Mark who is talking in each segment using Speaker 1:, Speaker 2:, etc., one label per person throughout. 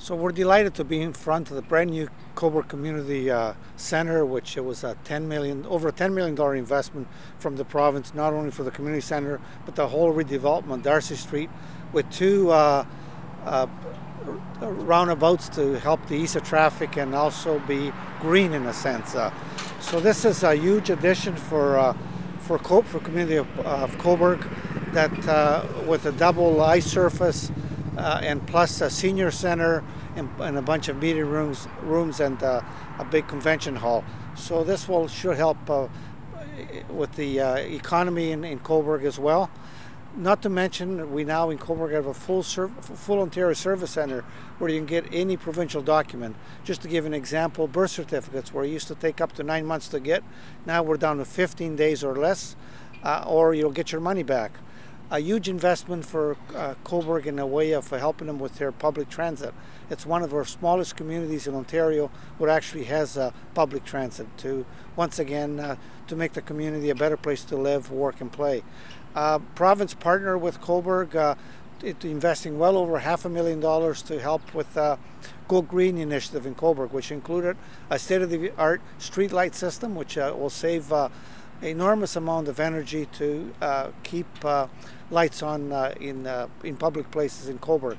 Speaker 1: So we're delighted to be in front of the brand new Cobourg Community Center, which was a over a $10 million investment from the province, not only for the community center, but the whole redevelopment, Darcy Street, with two roundabouts to help the ease of traffic and also be green in a sense. So this is a huge addition for community of Cobourg, that with a double ice surface and plus a senior center and a bunch of meeting rooms and a big convention hall. So this should help with the economy in Cobourg as well. Not to mention, we now in Cobourg have a full Ontario service center where you can get any provincial document. Just to give an example, birth certificates, where it used to take up to 9 months to get, now we're down to 15 days or less, or you'll get your money back. A huge investment for Cobourg in a way of helping them with their public transit. It's one of our smallest communities in Ontario where actually has public transit to, once again, to make the community a better place to live, work, and play. Province partner with Cobourg, investing well over $500,000 to help with Go Green initiative in Cobourg, which included a state-of-the-art streetlight system, which will save enormous amount of energy to keep lights on in public places in Cobourg.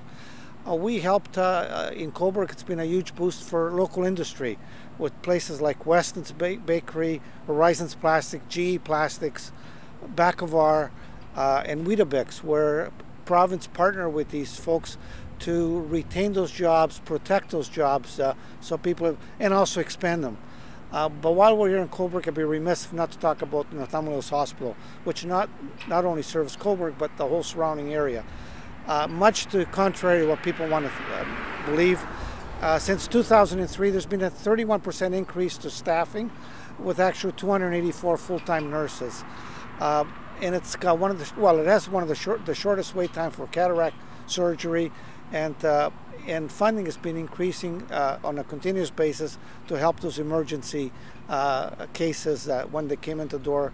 Speaker 1: We helped in Cobourg. It's been a huge boost for local industry with places like Weston's Bakery, Horizons Plastic, GE Plastics, Bacovar, and Weetabix, where province partner with these folks to retain those jobs, protect those jobs, so people and also expand them. But while we're here in Cobourg, I'd be remiss not to talk about Northumberland Hospital, which not only serves Cobourg, but the whole surrounding area. Much to contrary to what people want to believe, since 2003, there's been a 31% increase to staffing, with actually 284 full-time nurses. And it's got it has one of the shortest wait time for cataract surgery, and funding has been increasing on a continuous basis to help those emergency cases when they came into the door.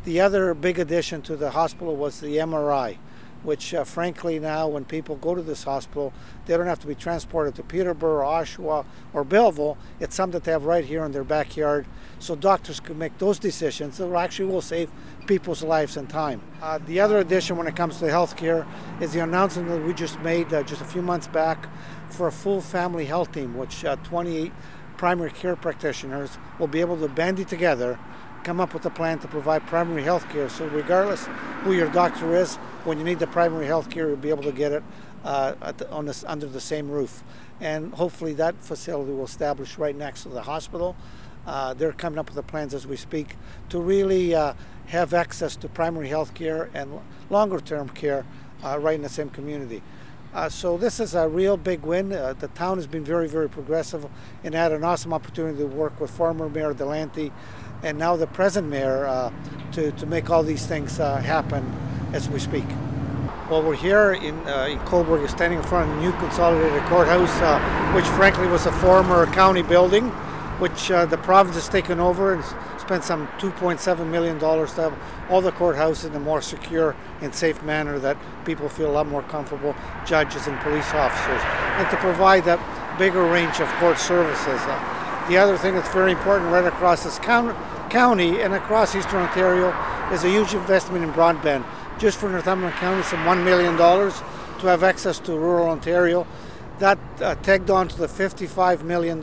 Speaker 1: The other big addition to the hospital was the MRI, which frankly now when people go to this hospital, they don't have to be transported to Peterborough, Oshawa, or Belleville. It's something that they have right here in their backyard, so doctors can make those decisions that actually will save people's lives and time. The other addition when it comes to healthcare is the announcement that we just made just a few months back for a full family health team, which 28 primary care practitioners will be able to bandy together, come up with a plan to provide primary health care. So regardless who your doctor is, when you need the primary health care, you'll be able to get it under the same roof. And hopefully that facility will establish right next to the hospital. They're coming up with the plans as we speak to really have access to primary health care and longer term care right in the same community. So this is a real big win. The town has been very, very progressive and had an awesome opportunity to work with former Mayor Delante and now the present mayor to make all these things happen as we speak. Well, we're here in Cobourg, standing in front of the new consolidated courthouse, which frankly was a former county building, which the province has taken over and spent some $2.7 million to have all the courthouses in a more secure and safe manner that people feel a lot more comfortable, judges and police officers, and to provide that bigger range of court services. The other thing that's very important right across this county and across Eastern Ontario is a huge investment in broadband. Just for Northumberland County, some $1 million to have access to rural Ontario. That tagged on to the $55 million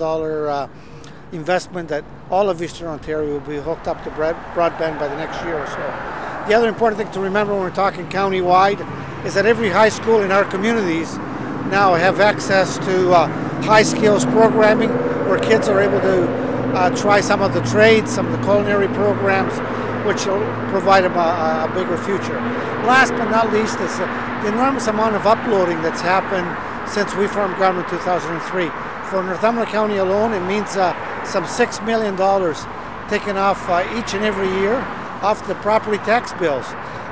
Speaker 1: investment that all of Eastern Ontario will be hooked up to broadband by the next year or so. The other important thing to remember when we're talking county-wide is that every high school in our communities now have access to high skills programming, where kids are able to try some of the trades, some of the culinary programs, which will provide them a bigger future. Last but not least is the enormous amount of uploading that's happened since we formed government in 2003. For Northumberland County alone, it means some $6 million taken off each and every year off the property tax bills.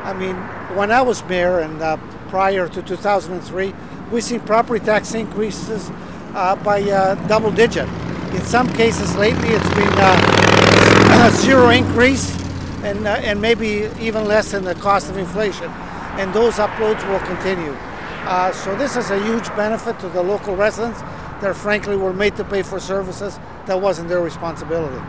Speaker 1: I mean, when I was mayor and prior to 2003, we've seen property tax increases by double digit. In some cases lately it's been a zero increase and maybe even less than the cost of inflation. And those uploads will continue. So this is a huge benefit to the local residents that frankly were made to pay for services that wasn't their responsibility.